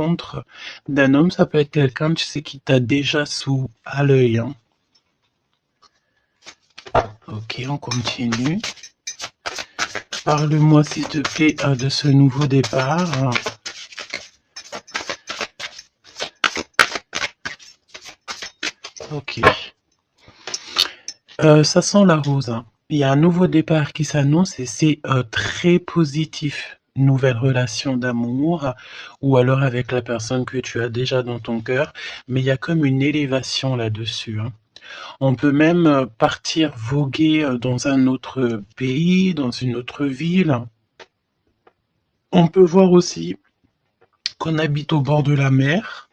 rencontre d'un homme, ça peut être quelqu'un, tu sais, qui t'a déjà à l'œil. Hein. Ok, on continue. Parle-moi, s'il te plaît, de ce nouveau départ. Ok. Ça sent la rose. Hein. Il y a un nouveau départ qui s'annonce et c'est très positif. Nouvelle relation d'amour ou alors avec la personne que tu as déjà dans ton cœur. Mais il y a comme une élévation là-dessus. Hein. On peut même partir voguer dans un autre pays, dans une autre ville. On peut voir aussi qu'on habite au bord de la mer.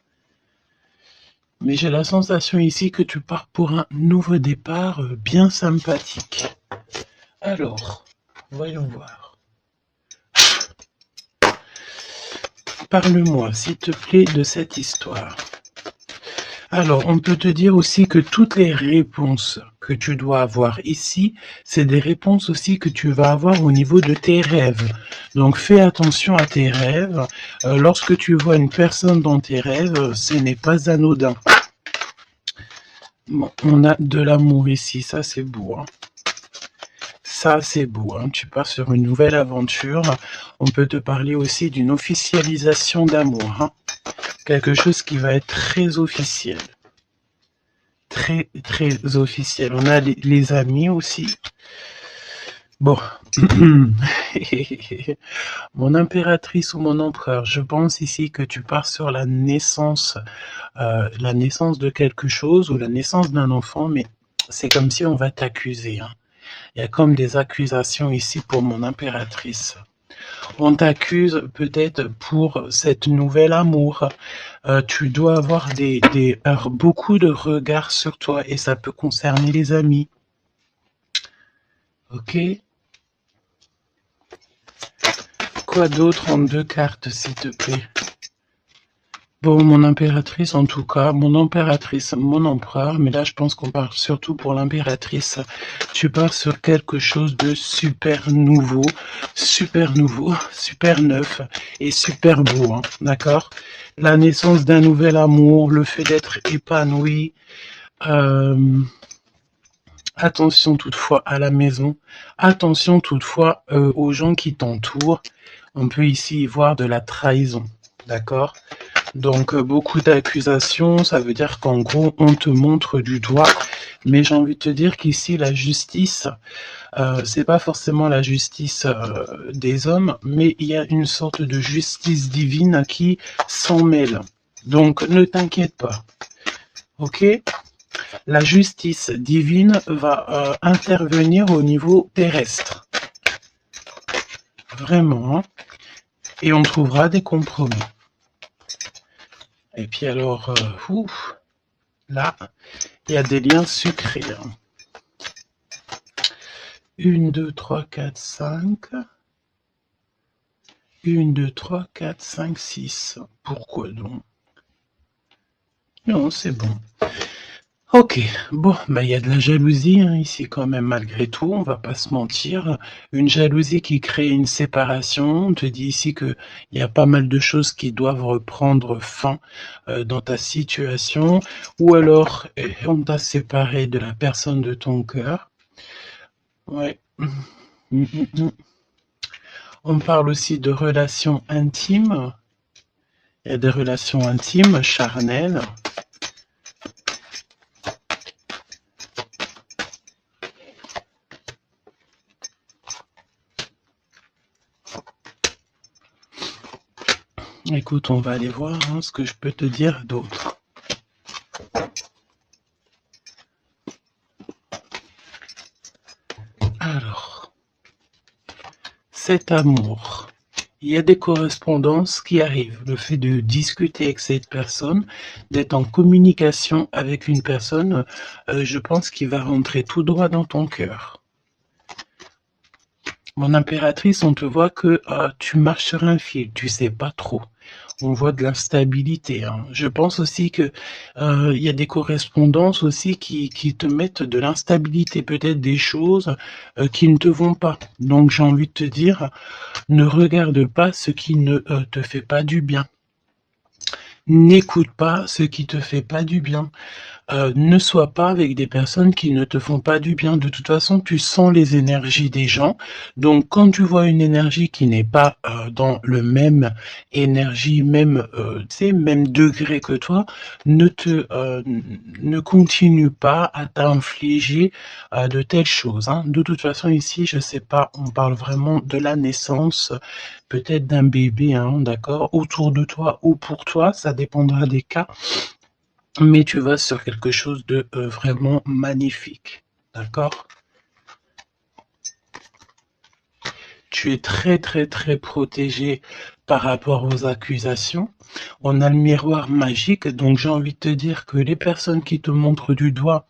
Mais j'ai la sensation ici que tu pars pour un nouveau départ bien sympathique. Alors, voyons voir. Parle-moi, s'il te plaît, de cette histoire. Alors, on peut te dire aussi que toutes les réponses que tu dois avoir ici, c'est des réponses aussi que tu vas avoir au niveau de tes rêves. Donc, fais attention à tes rêves. Lorsque tu vois une personne dans tes rêves, ce n'est pas anodin. Bon, on a de l'amour ici, ça c'est beau. Hein. Ça, c'est beau. Hein. Tu pars sur une nouvelle aventure. On peut te parler aussi d'une officialisation d'amour. Hein. Quelque chose qui va être très officiel. Très, très officiel. On a les amis aussi. Bon. Mon impératrice ou mon empereur, je pense ici que tu pars sur la naissance de quelque chose ou la naissance d'un enfant, mais c'est comme si on va t'accuser. Hein. Il y a comme des accusations ici pour mon impératrice. On t'accuse peut-être pour cette nouvelle amour. Tu dois avoir beaucoup de regards sur toi et ça peut concerner les amis. Ok. Quoi d'autre en 2 cartes, s'il te plaît? Bon, mon impératrice, en tout cas, mon impératrice, mon empereur, mais là, je pense qu'on parle surtout pour l'impératrice. Tu pars sur quelque chose de super nouveau, super neuf et super beau, hein, d'accord? La naissance d'un nouvel amour, le fait d'être épanoui. Attention toutefois à la maison, attention toutefois aux gens qui t'entourent. On peut ici y voir de la trahison, d'accord? Donc beaucoup d'accusations, ça veut dire qu'en gros on te montre du doigt, mais j'ai envie de te dire qu'ici la justice, c'est pas forcément la justice des hommes, mais il y a une sorte de justice divine qui s'en mêle. Donc ne t'inquiète pas, ok? La justice divine va intervenir au niveau terrestre, vraiment, hein. Et on trouvera des compromis. Et puis alors, là, il y a des liens sucrés. 1, 2, 3, 4, 5. 1, 2, 3, 4, 5, 6. Pourquoi donc? Non, c'est bon. Ok, bon, bah il y a de la jalousie hein, ici quand même malgré tout, on va pas se mentir. Une jalousie qui crée une séparation. On te dit ici que il y a pas mal de choses qui doivent reprendre fin dans ta situation, ou alors on t'a séparé de la personne de ton cœur. Ouais. On parle aussi de relations intimes. Il y a des relations intimes, charnelles. Écoute, on va aller voir hein, ce que je peux te dire d'autre. Alors, cet amour, il y a des correspondances qui arrivent. Le fait de discuter avec cette personne, d'être en communication avec une personne, je pense qu'il va rentrer tout droit dans ton cœur. Mon impératrice, on te voit que tu marches sur un fil, tu sais pas trop. On voit de l'instabilité. Hein. Je pense aussi que il y a des correspondances aussi qui te mettent de l'instabilité, peut-être des choses qui ne te vont pas. Donc j'ai envie de te dire, ne regarde pas ce qui ne te fait pas du bien. N'écoute pas ce qui te fait pas du bien. Ne sois pas avec des personnes qui ne te font pas du bien. De toute façon, tu sens les énergies des gens. Donc, quand tu vois une énergie qui n'est pas dans le même énergie, même, tu sais, même degré que toi, ne continue pas à t'infliger de telles choses, hein. De toute façon, ici, je sais pas, on parle vraiment de la naissance, peut-être d'un bébé, hein, d'accord, autour de toi ou pour toi, ça dépendra des cas. Mais tu vas sur quelque chose de vraiment magnifique, d'accord? Tu es très très très protégé par rapport aux accusations. On a le miroir magique, donc j'ai envie de te dire que les personnes qui te montrent du doigt,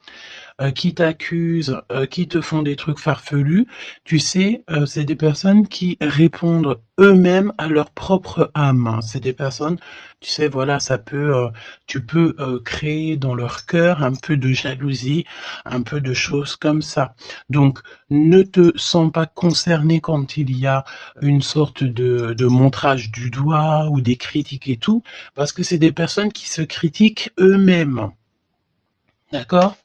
qui t'accusent, qui te font des trucs farfelus, tu sais, c'est des personnes qui répondent eux-mêmes à leur propre âme, hein. C'est des personnes, tu sais, voilà, tu peux créer dans leur cœur un peu de jalousie, un peu de choses comme ça. Donc, ne te sens pas concerné quand il y a une sorte de montrage du doigt ou des critiques et tout, parce que c'est des personnes qui se critiquent eux-mêmes. D'accord?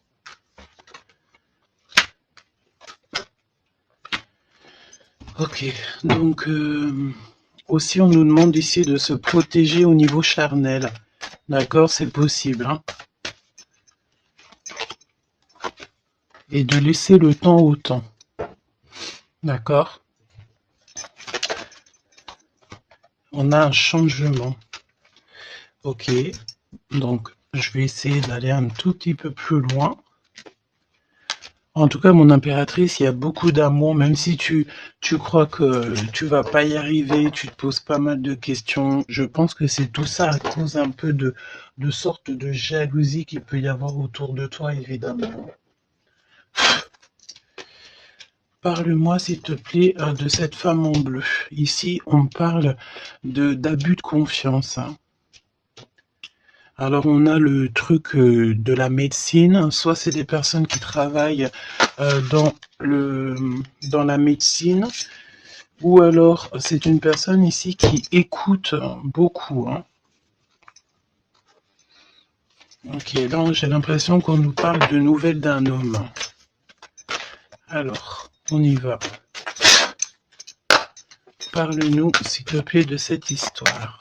Ok, donc aussi on nous demande ici de se protéger au niveau charnel. D'accord, c'est possible, hein. Et de laisser le temps au temps. D'accord? On a un changement. Ok, donc je vais essayer d'aller un tout petit peu plus loin. En tout cas, mon impératrice, il y a beaucoup d'amour, même si tu crois que tu vas pas y arriver, tu te poses pas mal de questions. Je pense que c'est tout ça à cause un peu de sorte de jalousie qu'il peut y avoir autour de toi, évidemment. Parle-moi, s'il te plaît, de cette femme en bleu. Ici, on parle d'abus de confiance, hein. Alors, on a le truc de la médecine. Soit c'est des personnes qui travaillent dans dans la médecine, ou alors c'est une personne ici qui écoute beaucoup, hein. Ok, là j'ai l'impression qu'on nous parle de nouvelles d'un homme. Alors, on y va. Parle-nous, s'il te plaît, de cette histoire.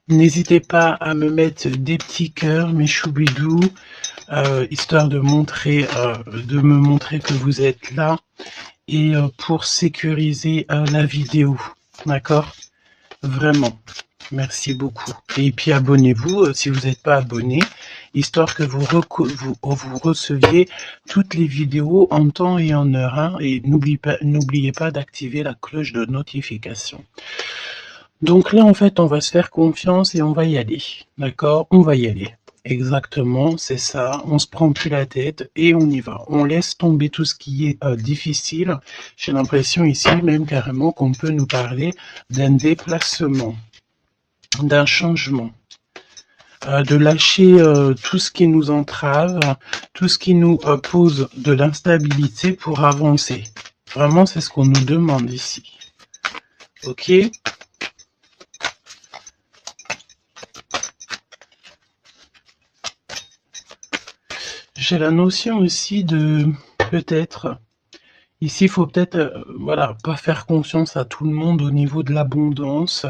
N'hésitez pas à me mettre des petits cœurs, mes choubidous, histoire de me montrer que vous êtes là et pour sécuriser la vidéo. D'accord? Vraiment. Merci beaucoup. Et puis abonnez-vous si vous n'êtes pas abonné, histoire que vous receviez toutes les vidéos en temps et en heure, hein, et n'oubliez pas d'activer la cloche de notification. Donc là, en fait, on va se faire confiance et on va y aller. D'accord? On va y aller. Exactement, c'est ça. On se prend plus la tête et on y va. On laisse tomber tout ce qui est difficile. J'ai l'impression ici même carrément qu'on peut nous parler d'un déplacement, d'un changement, de lâcher tout ce qui nous entrave, tout ce qui nous pose de l'instabilité pour avancer. Vraiment, c'est ce qu'on nous demande ici. Ok? J'ai la notion aussi de peut-être, ici il faut peut-être voilà, pas faire confiance à tout le monde au niveau de l'abondance.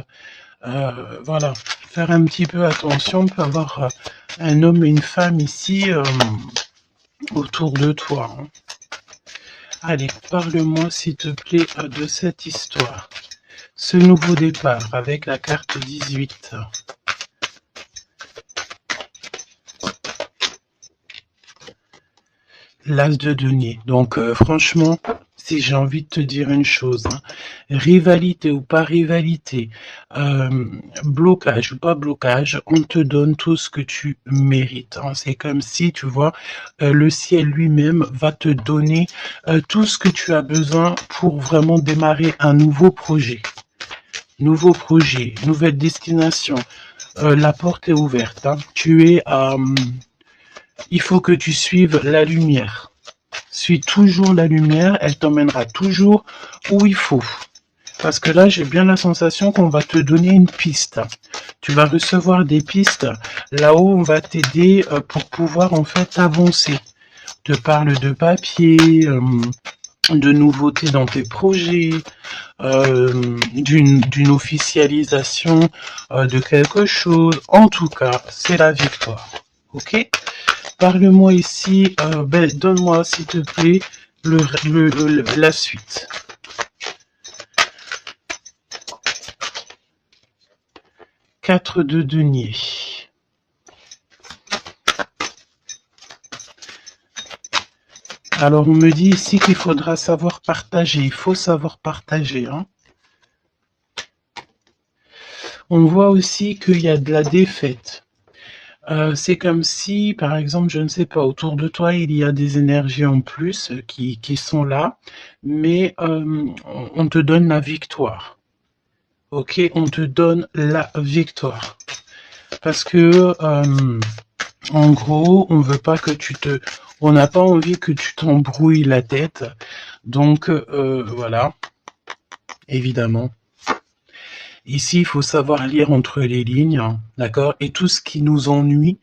Voilà, faire un petit peu attention, on peut avoir un homme et une femme ici autour de toi, hein. Allez, parle-moi s'il te plaît de cette histoire. Ce nouveau départ avec la carte 18. L'as de denier. Donc franchement, si j'ai envie de te dire une chose, hein, rivalité ou pas rivalité, blocage ou pas blocage, on te donne tout ce que tu mérites, hein. C'est comme si, tu vois, le ciel lui-même va te donner tout ce que tu as besoin pour vraiment démarrer un nouveau projet. Nouveau projet, nouvelle destination. La porte est ouverte, hein. Il faut que tu suives la lumière. Suis toujours la lumière, elle t'emmènera toujours où il faut. Parce que là, j'ai bien la sensation qu'on va te donner une piste. Tu vas recevoir des pistes là-haut, on va t'aider pour pouvoir en fait avancer. Te parle de papier, de nouveautés dans tes projets, d'une officialisation de quelque chose. En tout cas, c'est la victoire. Ok? Parle-moi ici, donne-moi s'il te plaît la suite. 4 de denier. Alors on me dit ici qu'il faudra savoir partager. Il faut savoir partager. Hein. On voit aussi qu'il y a de la défaite. C'est comme si, par exemple, je ne sais pas, autour de toi, il y a des énergies en plus qui sont là, mais on te donne la victoire. Ok, on te donne la victoire. Parce que, en gros, on veut pas que on n'a pas envie que tu t'embrouilles la tête. Donc, voilà, évidemment. Ici, il faut savoir lire entre les lignes, d'accord? Et tout ce qui nous ennuie,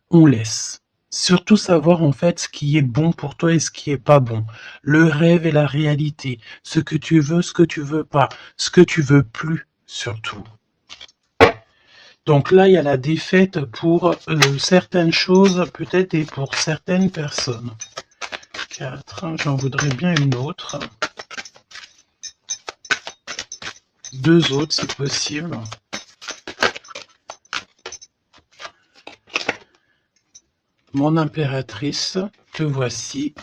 on laisse. Surtout savoir en fait ce qui est bon pour toi et ce qui est pas bon. Le rêve et la réalité. Ce que tu veux, ce que tu veux pas. Ce que tu veux plus, surtout. Donc là, il y a la défaite pour certaines choses, peut-être, et pour certaines personnes. 4, j'en voudrais bien une autre. 2 autres, si possible. Mon impératrice, te voici.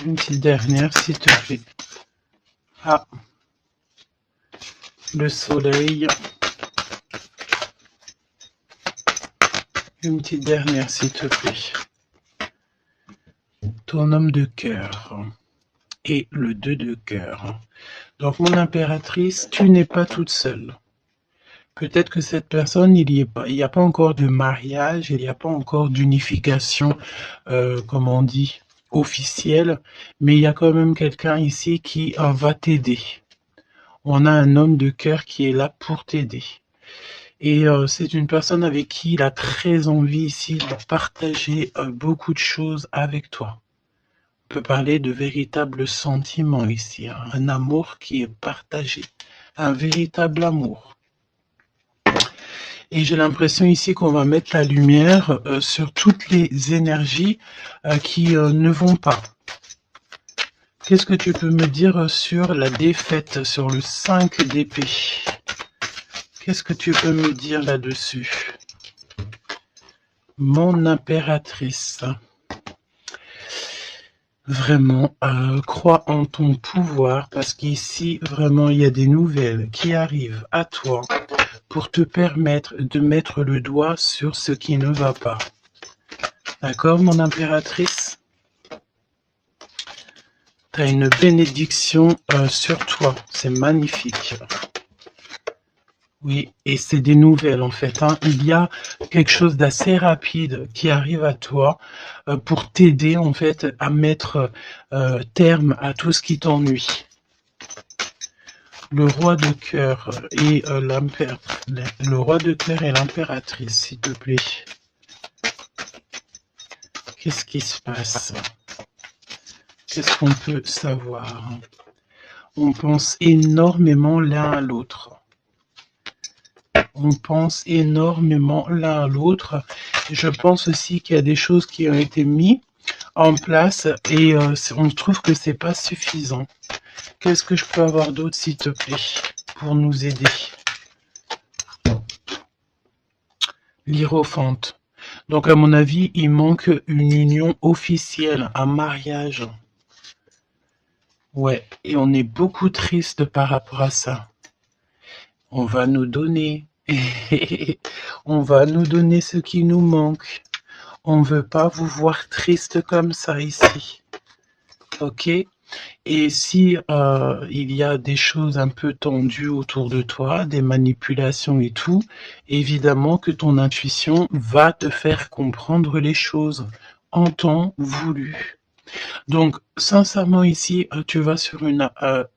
Une petite dernière, s'il te plaît. Ah, le soleil. Une petite dernière, s'il te plaît. Ton homme de cœur. Et le 2 de cœur. Donc, mon impératrice, tu n'es pas toute seule. Peut-être que cette personne, il n'y a pas encore de mariage, il n'y a pas encore d'unification, comme on dit, officielle, mais il y a quand même quelqu'un ici qui va t'aider. On a un homme de cœur qui est là pour t'aider. Et c'est une personne avec qui il a très envie ici de partager beaucoup de choses avec toi. On peut parler de véritables sentiments ici, hein, un amour qui est partagé, un véritable amour. Et j'ai l'impression ici qu'on va mettre la lumière sur toutes les énergies qui ne vont pas. Qu'est-ce que tu peux me dire sur la défaite, sur le 5 d'épée? Qu'est-ce que tu peux me dire là-dessus? Mon impératrice. Vraiment, crois en ton pouvoir parce qu'ici, vraiment, il y a des nouvelles qui arrivent à toi pour te permettre de mettre le doigt sur ce qui ne va pas. D'accord, mon impératrice? Tu as une bénédiction sur toi, c'est magnifique. Oui, et c'est des nouvelles en fait. Hein. Il y a quelque chose d'assez rapide qui arrive à toi pour t'aider en fait à mettre terme à tout ce qui t'ennuie. Le roi de cœur et le roi de cœur et l'impératrice, s'il te plaît. Qu'est-ce qui se passe? Qu'est-ce qu'on peut savoir? On pense énormément l'un à l'autre. On pense énormément l'un à l'autre. Je pense aussi qu'il y a des choses qui ont été mises en place et on trouve que c'est pas suffisant. Qu'est-ce que je peux avoir d'autre, s'il te plaît, pour nous aider? L'Hiérophante. Donc, à mon avis, il manque une union officielle, un mariage. Ouais, et on est beaucoup triste par rapport à ça. On va nous donner. On va nous donner ce qui nous manque. On ne veut pas vous voir triste comme ça ici. Ok? Et si il y a des choses un peu tendues autour de toi, des manipulations et tout, évidemment que ton intuition va te faire comprendre les choses en temps voulu. Donc, sincèrement, ici, tu vas sur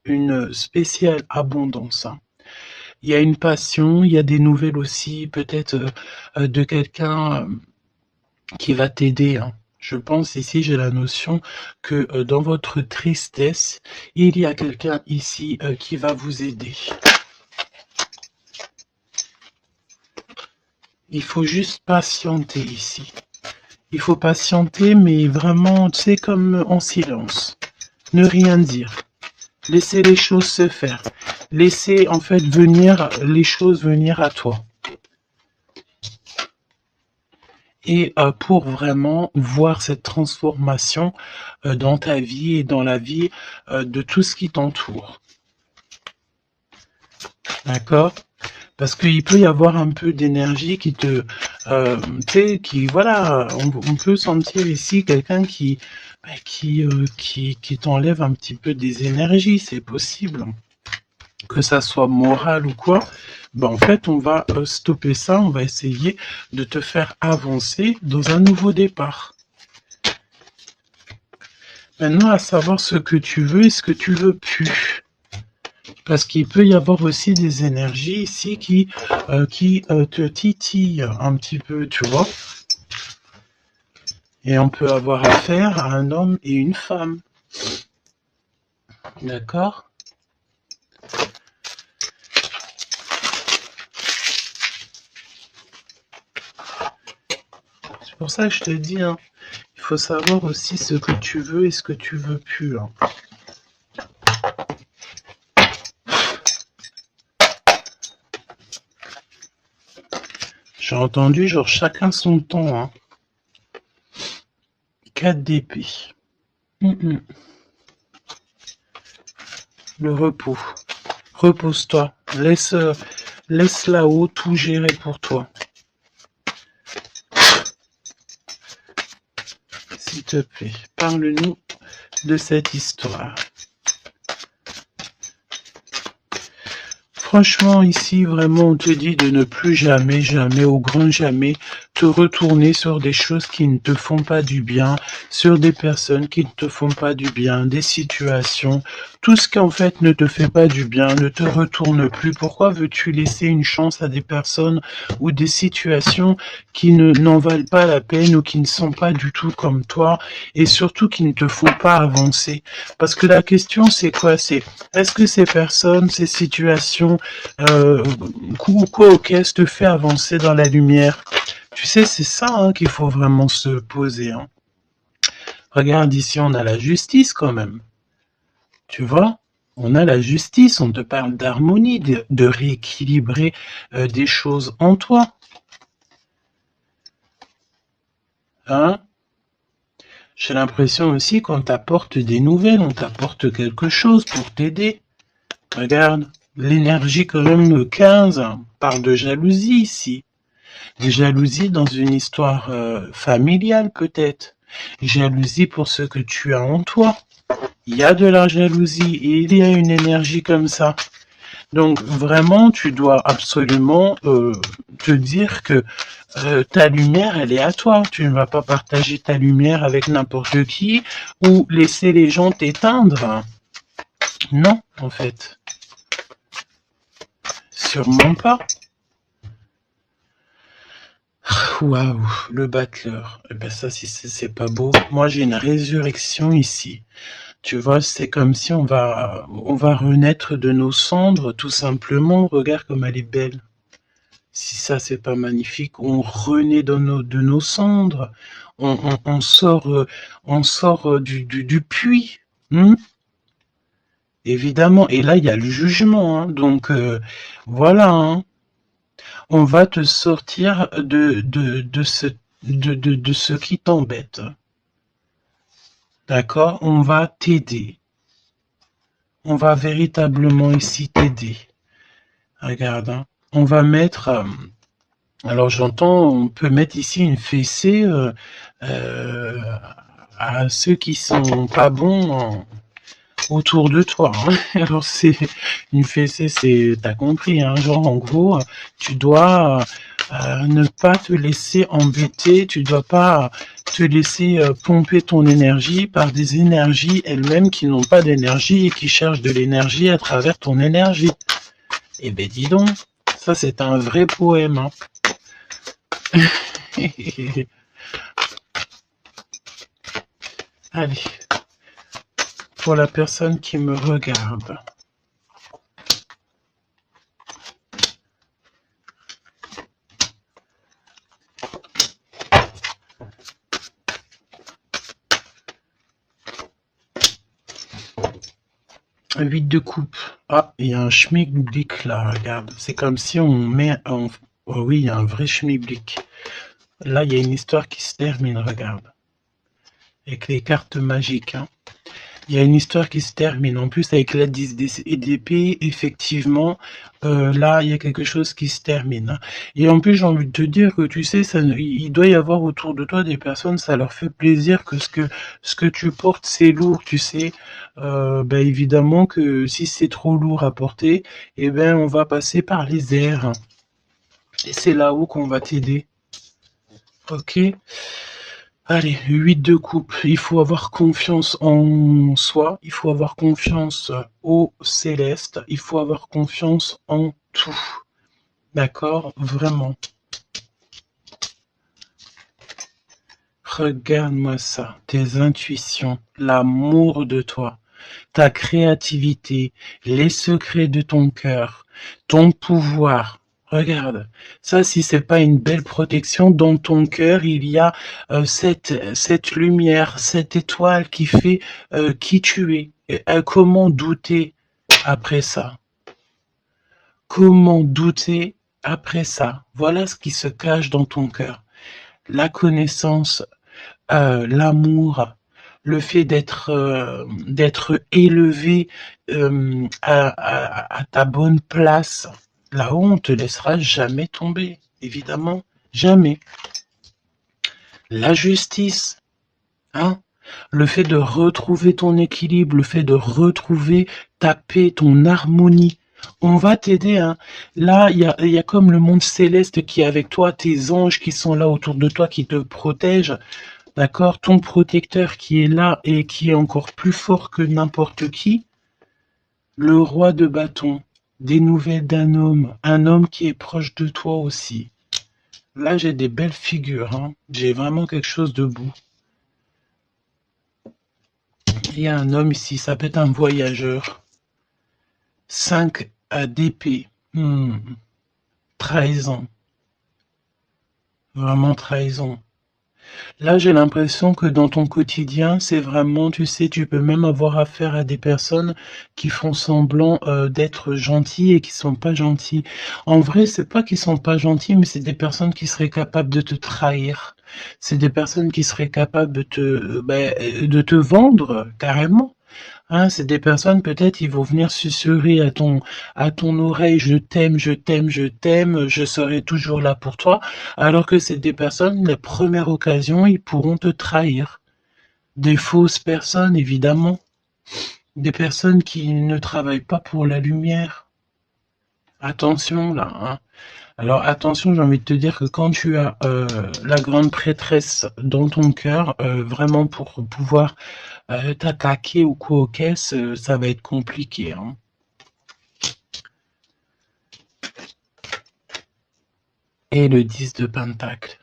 une spéciale abondance, hein. Il y a une passion, il y a des nouvelles aussi, peut-être de quelqu'un qui va t'aider, hein. Je pense ici, j'ai la notion que dans votre tristesse, il y a quelqu'un ici qui va vous aider. Il faut juste patienter ici. Il faut patienter, mais vraiment, tu sais, comme en silence. Ne rien dire. Laissez les choses se faire. Laissez, en fait, les choses venir à toi. Et pour vraiment voir cette transformation dans ta vie et dans la vie de tout ce qui t'entoure. D'accord? Parce qu'il peut y avoir un peu d'énergie qui te... tu sais, qui... Voilà, on peut sentir ici quelqu'un qui t'enlève un petit peu des énergies, c'est possible. Que ça soit moral ou quoi, ben en fait, on va stopper ça, on va essayer de te faire avancer dans un nouveau départ. Maintenant, à savoir ce que tu veux et ce que tu veux plus. Parce qu'il peut y avoir aussi des énergies ici qui te titillent un petit peu, tu vois. Et on peut avoir affaire à un homme et une femme. D'accord ? C'est pour ça que je te dis, hein, il faut savoir aussi ce que tu veux et ce que tu veux plus. Hein. J'ai entendu, genre, chacun son temps. Hein. 4 d'épée. Le repos. Repose-toi. Laisse là-haut tout gérer pour toi. S'il te plaît, parle-nous de cette histoire. Franchement, ici, vraiment, on te dit de ne plus jamais, jamais, au grand jamais, te retourner sur des choses qui ne te font pas du bien, sur des personnes qui ne te font pas du bien, des situations, tout ce qui en fait ne te fait pas du bien, ne te retourne plus. Pourquoi veux-tu laisser une chance à des personnes ou des situations qui n'en valent pas la peine ou qui ne sont pas du tout comme toi et surtout qui ne te font pas avancer? Parce que la question c'est quoi? C'est est-ce que ces personnes, ces situations, quoi ou qu'est-ce te fait avancer dans la lumière? Tu sais, c'est ça hein, qu'il faut vraiment se poser. Hein. Regarde ici, on a la justice quand même. Tu vois? On a la justice, on te parle d'harmonie, de rééquilibrer des choses en toi. Hein? J'ai l'impression aussi qu'on t'apporte des nouvelles, on t'apporte quelque chose pour t'aider. Regarde, l'énergie quand même, le 15, parle de jalousie ici. De jalousie dans une histoire familiale peut-être. Jalousie pour ce que tu as en toi. Il y a de la jalousie et il y a une énergie comme ça. Donc vraiment, tu dois absolument te dire que ta lumière, elle est à toi. Tu ne vas pas partager ta lumière avec n'importe qui ou laisser les gens t'éteindre. Non, en fait. Sûrement pas. Waouh, le battleur. Eh ben ça, si c'est pas beau. Moi, j'ai une résurrection ici. Tu vois, c'est comme si on va renaître de nos cendres, tout simplement. Regarde comme elle est belle. Si ça, c'est pas magnifique, on renaît de nos cendres. On sort du puits. Évidemment. Et là, il y a le jugement. Hein. Donc, voilà. Hein. On va te sortir de ce qui t'embête. D'accord? On va t'aider. On va véritablement ici t'aider. Regarde, hein. On va mettre... alors j'entends, on peut mettre ici une fessée à ceux qui sont pas bons autour de toi. Hein. Alors c'est une fessée, t'as compris, hein, genre en gros, tu dois ne pas te laisser embêter, tu dois pas te laisser pomper ton énergie par des énergies elles-mêmes qui n'ont pas d'énergie et qui cherchent de l'énergie à travers ton énergie. Eh ben dis donc, ça c'est un vrai poème. Hein. Allez, pour la personne qui me regarde. Un 8 de coupe. Ah, il y a un schmilblick là, regarde. C'est comme si on met... Oh oui, il y a un vrai schmilblick. Là, il y a une histoire qui se termine, regarde. Avec les cartes magiques. Hein. Il y a une histoire qui se termine. En plus, avec la 10 d'épée, effectivement, là, il y a quelque chose qui se termine. Hein. Et en plus, j'ai envie de te dire que, tu sais, il doit y avoir autour de toi des personnes, ça leur fait plaisir que ce que tu portes, c'est lourd, tu sais. Évidemment que si c'est trop lourd à porter, eh ben, on va passer par les airs. Et c'est là-haut qu'on va t'aider. Ok? Allez, 8 de coupe. Il faut avoir confiance en soi, il faut avoir confiance au céleste, il faut avoir confiance en tout. D'accord? Vraiment. Regarde-moi ça, tes intuitions, l'amour de toi, ta créativité, les secrets de ton cœur, ton pouvoir. Regarde, ça si c'est pas une belle protection, dans ton cœur il y a cette lumière, cette étoile qui fait qui tu es. Et, comment douter après ça? Comment douter après ça? Voilà ce qui se cache dans ton cœur. La connaissance, l'amour, le fait d'être élevé à ta bonne place, là-haut on te laissera jamais tomber, évidemment, jamais. La justice, hein, le fait de retrouver ton équilibre, le fait de retrouver ta paix, ton harmonie. On va t'aider. Hein. Là, il y a comme le monde céleste qui est avec toi, tes anges qui sont là autour de toi, qui te protègent. D'accord? Ton protecteur qui est là et qui est encore plus fort que n'importe qui. Le roi de bâton. Des nouvelles d'un homme. Un homme qui est proche de toi aussi. Là, j'ai des belles figures. Hein. J'ai vraiment quelque chose de beau. Il y a un homme ici, ça peut être un voyageur. 5 d'épée. Trahison. Vraiment trahison. Là, j'ai l'impression que dans ton quotidien, c'est vraiment, tu sais, tu peux même avoir affaire à des personnes qui font semblant d'être gentilles et qui sont pas gentilles. En vrai, c'est pas qu'ils sont pas gentils, mais c'est des personnes qui seraient capables de te trahir. C'est des personnes qui seraient capables de te vendre carrément. Hein, c'est des personnes, peut-être, ils vont venir susurrer à ton oreille, je t'aime, je t'aime, je t'aime, je serai toujours là pour toi, alors que c'est des personnes, la première occasion, ils pourront te trahir. Des fausses personnes, évidemment. Des personnes qui ne travaillent pas pour la lumière. Attention, là, hein. Alors attention, j'ai envie de te dire que quand tu as la grande prêtresse dans ton cœur, vraiment pour pouvoir t'attaquer ou quoi aux caisses, ça va être compliqué. Hein. Et le 10 de Pentacle.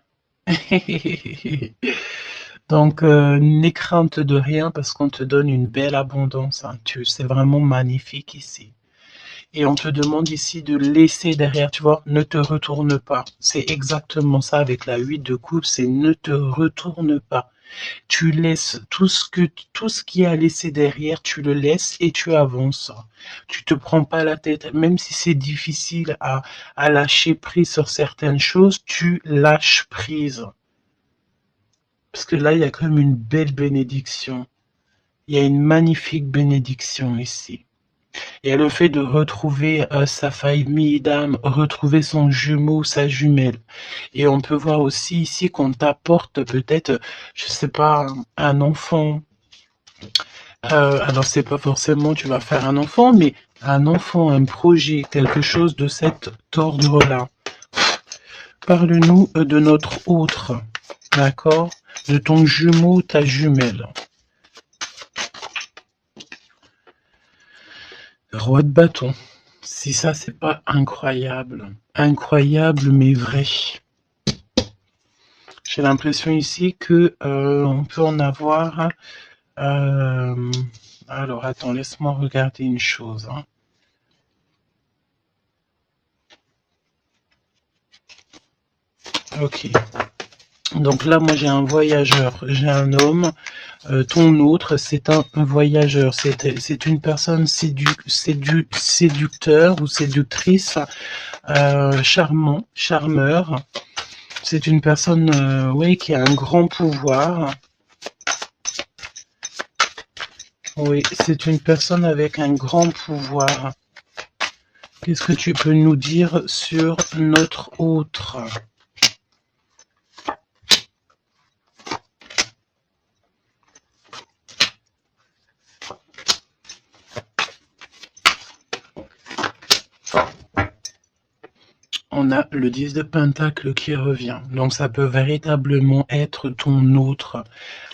Donc, n'aie crainte de rien parce qu'on te donne une belle abondance. Hein. C'est vraiment magnifique ici. Et on te demande ici de laisser derrière, tu vois, ne te retourne pas. C'est exactement ça avec la 8 de coupe, c'est ne te retourne pas. Tu laisses tout ce qui est à laisser derrière, tu le laisses et tu avances. Tu te prends pas la tête, même si c'est difficile à lâcher prise sur certaines choses, tu lâches prise. Parce que là, il y a quand même une belle bénédiction. Il y a une magnifique bénédiction ici. Il y a le fait de retrouver sa famille d'âme, retrouver son jumeau, sa jumelle. Et on peut voir aussi ici qu'on t'apporte peut-être, je sais pas, un enfant, Alors c'est pas forcément tu vas faire un enfant, mais un enfant, un projet, quelque chose de cet ordre-là. Parle-nous de notre autre, d'accord? De ton jumeau, ta jumelle. Roi de bâton. Si ça, c'est pas incroyable. Incroyable, mais vrai. J'ai l'impression ici que on peut en avoir. Alors, attends, laisse-moi regarder une chose. Hein. Ok. Donc là, moi, j'ai un voyageur, j'ai un homme. Ton autre, c'est un voyageur. C'est une personne séducteur ou séductrice, charmant, charmeur. C'est une personne, oui, qui a un grand pouvoir. Oui, c'est une personne avec un grand pouvoir. Qu'est-ce que tu peux nous dire sur notre autre? On a le 10 de Pentacle qui revient. Donc ça peut véritablement être ton autre,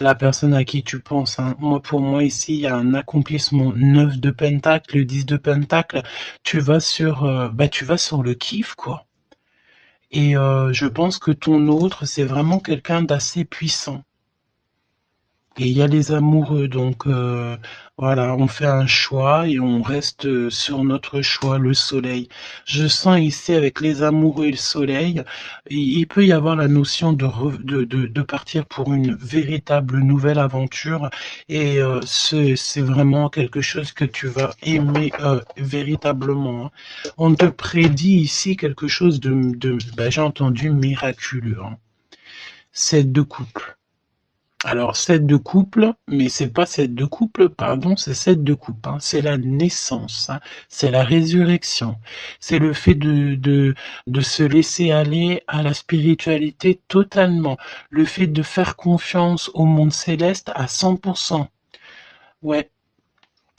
la personne à qui tu penses. Hein. Moi, pour moi, ici, il y a un accomplissement. 9 de Pentacle, 10 de Pentacle. Tu vas sur le kiff, quoi. Et je pense que ton autre, c'est vraiment quelqu'un d'assez puissant. Et il y a les amoureux, donc voilà, on fait un choix et on reste sur notre choix, le soleil. Je sens ici avec les amoureux et le soleil, il peut y avoir la notion de partir pour une véritable nouvelle aventure et c'est vraiment quelque chose que tu vas aimer véritablement. Hein. On te prédit ici quelque chose j'ai entendu miraculeux. Hein. 7 de couple. Alors, 7 de couple, mais c'est pas 7 de couple, pardon, c'est 7 de couple. Hein. C'est la naissance, hein. C'est la résurrection. C'est le fait de se laisser aller à la spiritualité totalement. Le fait de faire confiance au monde céleste à 100%. Ouais.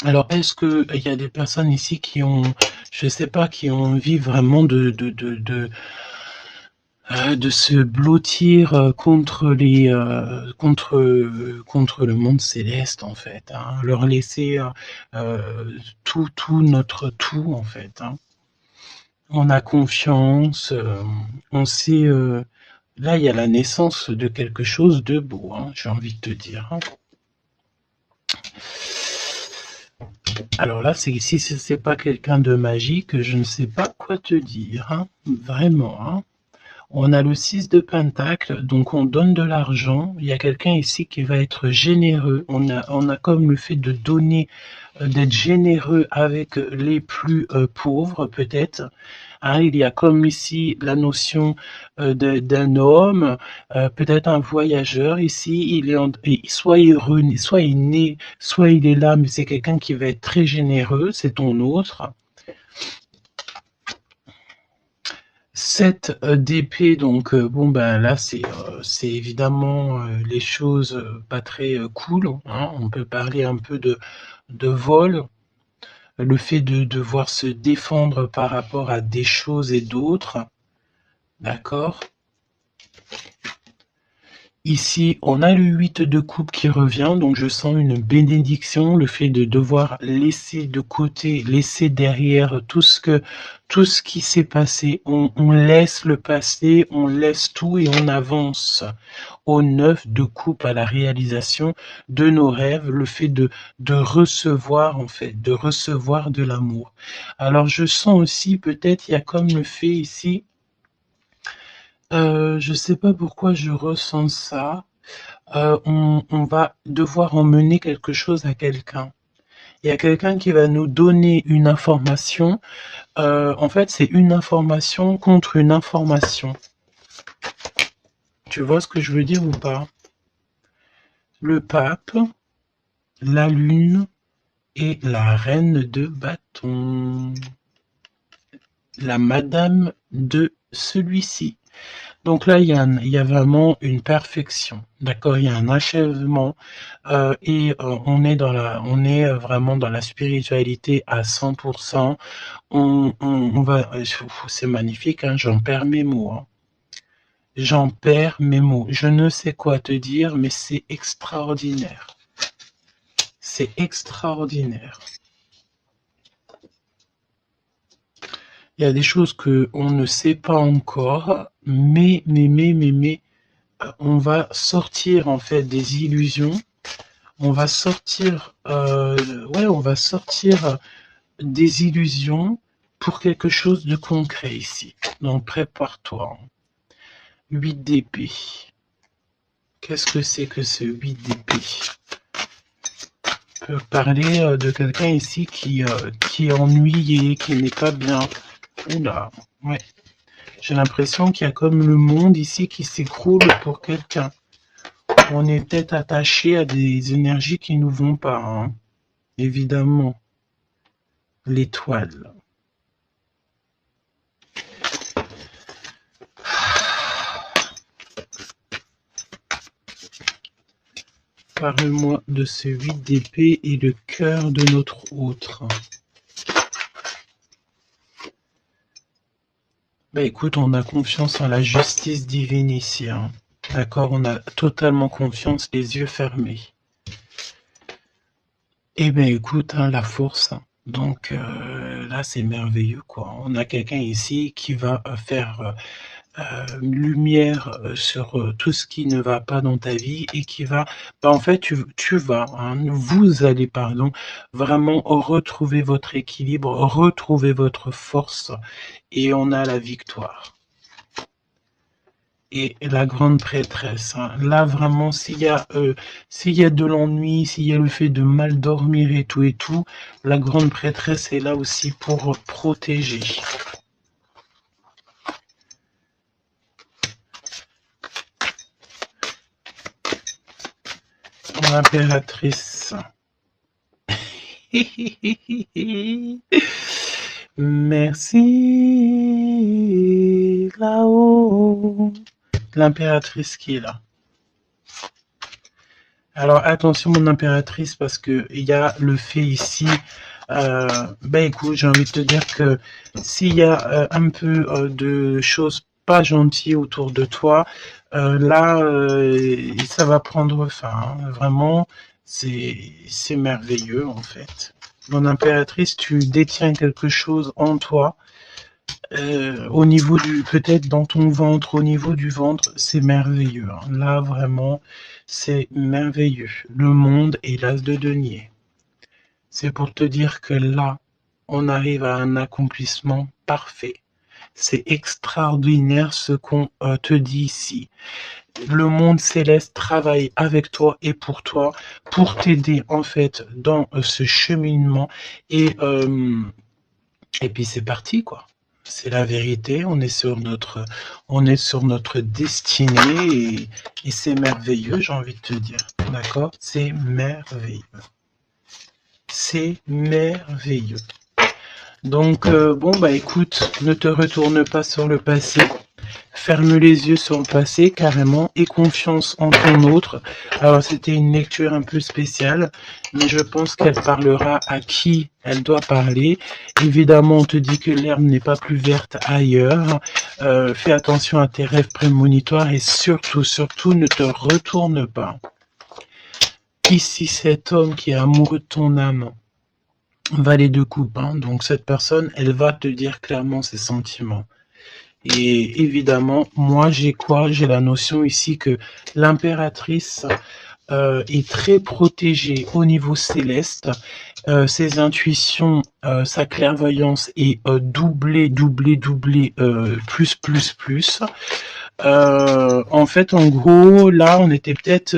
Alors, est-ce que il y a des personnes ici qui ont, je sais pas, qui ont envie vraiment de se blottir contre le monde céleste en fait, hein, leur laisser tout notre tout en fait. Hein. On a confiance, on sait. Là, il y a la naissance de quelque chose de beau. Hein, j'ai envie de te dire. Hein. Alors là, si c'est pas quelqu'un de magique, je ne sais pas quoi te dire. Hein, vraiment. Hein. On a le 6 de Pentacle, donc on donne de l'argent. Il y a quelqu'un ici qui va être généreux. On a comme le fait de donner, d'être généreux avec les plus pauvres, peut-être. Hein, il y a comme ici la notion d'un homme, peut-être un voyageur ici. Soit heureux, soit il est né, soit il est là, mais c'est quelqu'un qui va être très généreux. C'est ton autre. 7 d'épée, donc bon ben là c'est évidemment les choses pas très cool. Hein. On peut parler un peu de vol, le fait de devoir se défendre par rapport à des choses et d'autres, d'accord? Ici, on a le 8 de coupe qui revient, donc je sens une bénédiction, le fait de devoir laisser de côté, laisser derrière tout ce qui s'est passé. On laisse le passé, on laisse tout et on avance au 9 de coupe à la réalisation de nos rêves, le fait de recevoir, en fait, de recevoir de l'amour. Alors je sens aussi, peut-être, il y a comme le fait ici, je sais pas pourquoi je ressens ça. On va devoir emmener quelque chose à quelqu'un. Il y a quelqu'un qui va nous donner une information. En fait, c'est une information contre une information. Tu vois ce que je veux dire ou pas? Le pape, la lune et la reine de bâton. La madame de celui-ci. Donc là, il y a vraiment une perfection, d'accord? Il y a un achèvement on est vraiment dans la spiritualité à 100%. On va, c'est magnifique, hein, j'en perds mes mots, hein. J'en perds mes mots. Je ne sais quoi te dire, mais c'est extraordinaire. C'est extraordinaire. Il y a des choses que on ne sait pas encore, mais on va sortir en fait des illusions. On va sortir, on va sortir des illusions pour quelque chose de concret ici. Donc prépare-toi. 8 d'épée. Qu'est-ce que c'est que ce 8 d'épée? On peut parler de quelqu'un ici qui est ennuyé, qui n'est pas bien. Oula, ouais. J'ai l'impression qu'il y a comme le monde ici qui s'écroule pour quelqu'un. On est peut-être attaché à des énergies qui nous vont pas, hein. Évidemment. L'étoile. Parle-moi de ce 8 d'épée et le cœur de notre autre. Bah écoute, on a confiance en la justice divine ici, hein. D'accord, on a totalement confiance, les yeux fermés. Eh ben écoute, hein, la force. Donc là, c'est merveilleux, quoi. On a quelqu'un ici qui va faire lumière sur tout ce qui ne va pas dans ta vie et qui va, en fait, vous allez, pardon, vraiment retrouver votre équilibre, retrouver votre force et on a la victoire. Et la grande prêtresse, hein. Là vraiment, s'il y a de l'ennui, s'il y a le fait de mal dormir et tout, la grande prêtresse est là aussi pour protéger. L'impératrice. Merci là-haut. L'impératrice qui est là. Alors attention mon impératrice parce que il y a le fait ici. Écoute, j'ai envie de te dire que s'il y a un peu de choses pas gentilles autour de toi, là ça va prendre fin, hein. Vraiment, c'est merveilleux en fait. Mon impératrice, tu détiens quelque chose en toi. Au niveau peut-être dans ton ventre, au niveau du ventre, c'est merveilleux, hein. Là, vraiment, c'est merveilleux. Le monde est l'as de denier. C'est pour te dire que là, on arrive à un accomplissement parfait. C'est extraordinaire ce qu'on te dit ici. Le monde céleste travaille avec toi et pour toi, pour t'aider en fait dans ce cheminement et puis c'est parti quoi. C'est la vérité, on est sur notre destinée et c'est merveilleux, j'ai envie de te dire. D'accord? C'est merveilleux. C'est merveilleux. Donc, écoute, ne te retourne pas sur le passé. Ferme les yeux sur le passé, carrément, et confiance en ton autre. Alors, c'était une lecture un peu spéciale, mais je pense qu'elle parlera à qui elle doit parler. Évidemment, on te dit que l'herbe n'est pas plus verte ailleurs. Fais attention à tes rêves prémonitoires et surtout, ne te retourne pas. Ici, cet homme qui est amoureux de ton âme, valet de coupe, hein. Donc cette personne, elle va te dire clairement ses sentiments. Et évidemment, moi j'ai la notion ici que l'impératrice est très protégée au niveau céleste. Ses intuitions, sa clairvoyance est doublée, plus. En fait, en gros, là, on était peut-être,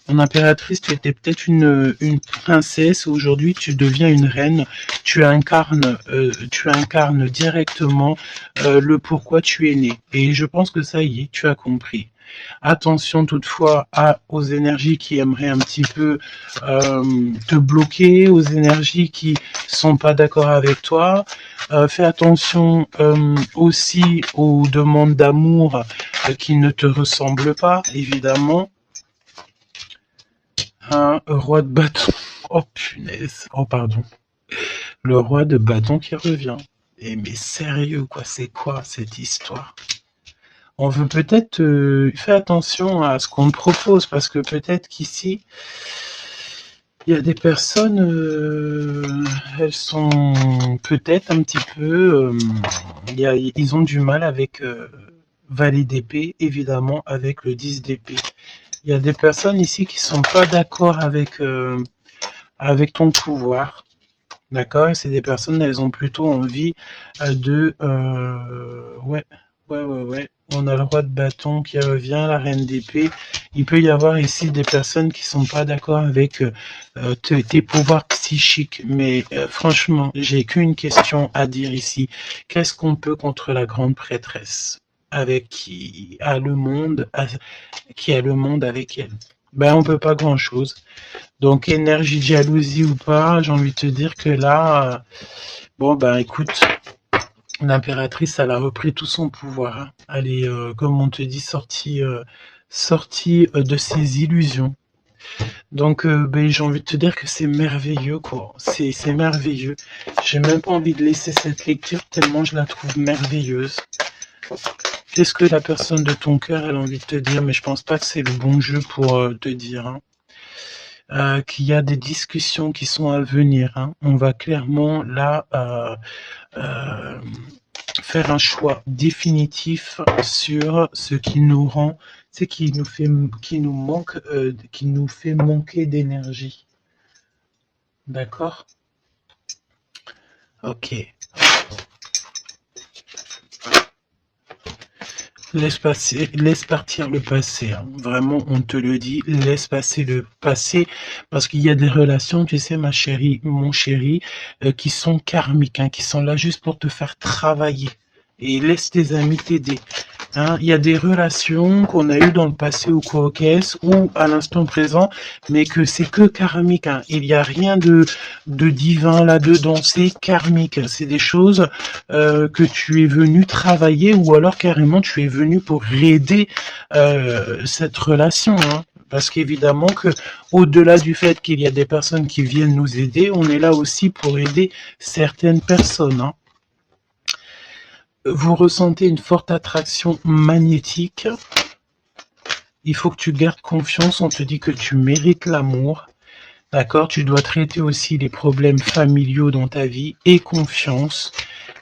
mon impératrice, tu étais peut-être une princesse. Aujourd'hui, tu deviens une reine. Tu incarnes directement le pourquoi tu es né. Et je pense que ça y est, tu as compris. Attention toutefois aux énergies qui aimeraient un petit peu te bloquer, aux énergies qui sont pas d'accord avec toi. Fais attention aussi aux demandes d'amour qui ne te ressemblent pas, évidemment. Un roi de bâton. Oh punaise. Oh pardon. Le roi de bâton qui revient. Eh mais sérieux quoi, c'est quoi cette histoire? On veut peut-être faire attention à ce qu'on te propose parce que peut-être qu'ici il y a des personnes, elles sont peut-être un petit peu, ils ont du mal avec valet d'épée, évidemment avec le 10 d'épée. Il y a des personnes ici qui sont pas d'accord avec ton pouvoir. D'accord, et c'est des personnes, elles ont plutôt envie de... ouais. On a le roi de bâton qui revient, la reine d'épée. Il peut y avoir ici des personnes qui sont pas d'accord avec tes pouvoirs psychiques. Mais franchement, j'ai qu'une question à dire ici. Qu'est-ce qu'on peut contre la grande prêtresse avec qui a le monde avec elle? Ben, on peut pas grand-chose. Donc, énergie de jalousie ou pas, j'ai envie de te dire que là, bon, ben écoute, l'impératrice, elle a repris tout son pouvoir. Hein. Elle est, comme on te dit, sortie de ses illusions. Donc, ben, j'ai envie de te dire que c'est merveilleux, quoi. C'est merveilleux. J'ai même pas envie de laisser cette lecture tellement je la trouve merveilleuse. Qu'est-ce que la personne de ton cœur, elle a envie de te dire? Mais je pense pas que c'est le bon jeu pour te dire. Hein. Qu'il y a des discussions qui sont à venir. Hein. On va clairement là faire un choix définitif sur ce qui nous rend, c'est qui nous fait manquer d'énergie. D'accord? Ok. Laisse partir le passé. Hein. Vraiment, on te le dit, laisse passer le passé, parce qu'il y a des relations, tu sais, ma chérie, mon chéri, qui sont karmiques, hein, qui sont là juste pour te faire travailler. Et laisse tes amis t'aider. Hein, il y a des relations qu'on a eues dans le passé ou quoi qu'est-ce, ou à l'instant présent, mais que c'est que karmique. Hein. Il n'y a rien de divin là-dedans, c'est karmique. C'est des choses que tu es venu travailler, ou alors carrément tu es venu pour aider cette relation. Hein. Parce qu'évidemment que, au-delà du fait qu'il y a des personnes qui viennent nous aider, on est là aussi pour aider certaines personnes. Hein. Vous ressentez une forte attraction magnétique. Il faut que tu gardes confiance. On te dit que tu mérites l'amour. D'accord? Tu dois traiter aussi les problèmes familiaux dans ta vie. Et confiance.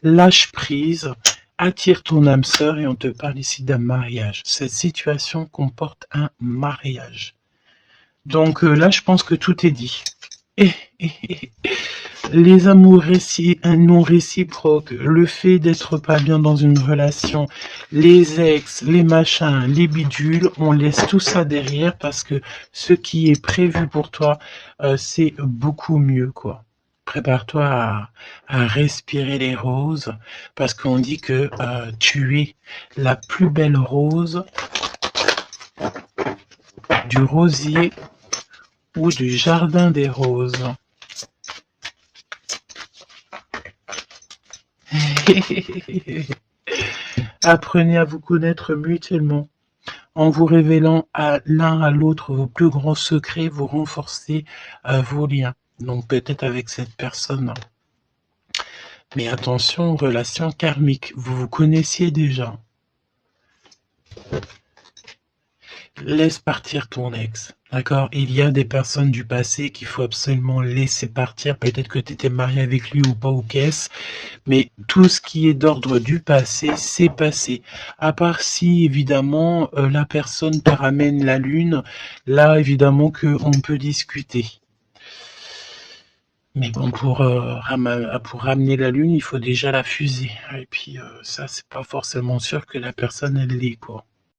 Lâche prise. Attire ton âme sœur. Et on te parle ici d'un mariage. Cette situation comporte un mariage. Donc là, je pense que tout est dit. Les amours non réciproques, le fait d'être pas bien dans une relation, les ex, les machins, les bidules, on laisse tout ça derrière parce que ce qui est prévu pour toi, c'est beaucoup mieux, quoi. Prépare-toi à respirer les roses parce qu'on dit que tu es la plus belle rose du rosier ou du jardin des roses. Apprenez à vous connaître mutuellement. En vous révélant à l'un à l'autre vos plus grands secrets, vous renforcez vos liens. Donc peut-être avec cette personne. Mais attention, relation karmique. Vous vous connaissiez déjà. Laisse partir ton ex. D'accord? Il y a des personnes du passé qu'il faut absolument laisser partir. Peut-être que tu étais marié avec lui ou pas ou qu'est-ce. Mais tout ce qui est d'ordre du passé, c'est passé. À part si, évidemment, la personne te ramène la lune, là, évidemment, qu'on peut discuter. Mais bon, pour ramener la lune, il faut déjà la fuser. Et puis, ça, c'est pas forcément sûr que la personne, elle l'est, quoi.